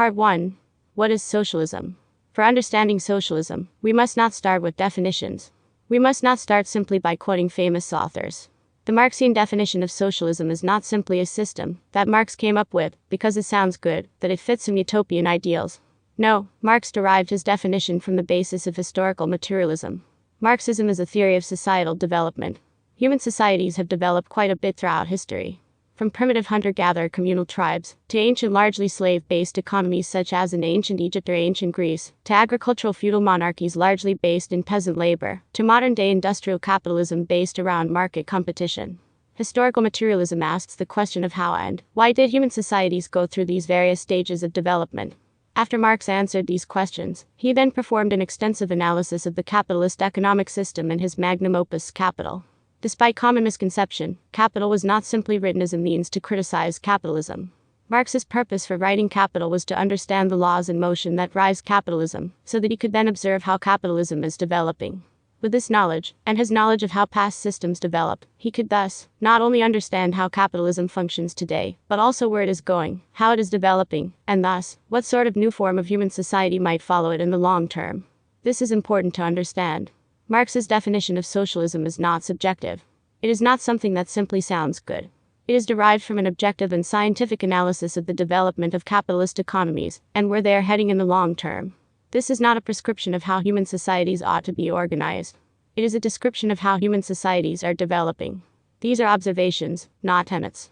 Part 1. What is socialism? For understanding socialism, we must not start with definitions. We must not start simply by quoting famous authors. The Marxian definition of socialism is not simply a system that Marx came up with because it sounds good, that it fits some utopian ideals. No, Marx derived his definition from the basis of historical materialism. Marxism is a theory of societal development. Human societies have developed quite a bit throughout history. From primitive hunter-gatherer communal tribes, to ancient largely slave-based economies such as in ancient Egypt or ancient Greece, to agricultural feudal monarchies largely based in peasant labor, to modern-day industrial capitalism based around market competition. Historical materialism asks the question of how and why did human societies go through these various stages of development. After Marx answered these questions, he then performed an extensive analysis of the capitalist economic system in his magnum opus Capital. Despite common misconception, Capital was not simply written as a means to criticize capitalism. Marx's purpose for writing Capital was to understand the laws in motion that drives capitalism, so that he could then observe how capitalism is developing. With this knowledge, and his knowledge of how past systems developed, he could thus not only understand how capitalism functions today, but also where it is going, how it is developing, and thus, what sort of new form of human society might follow it in the long term. This is important to understand. Marx's definition of socialism is not subjective. It is not something that simply sounds good. It is derived from an objective and scientific analysis of the development of capitalist economies, and where they are heading in the long term. This is not a prescription of how human societies ought to be organized. It is a description of how human societies are developing. These are observations, not tenets.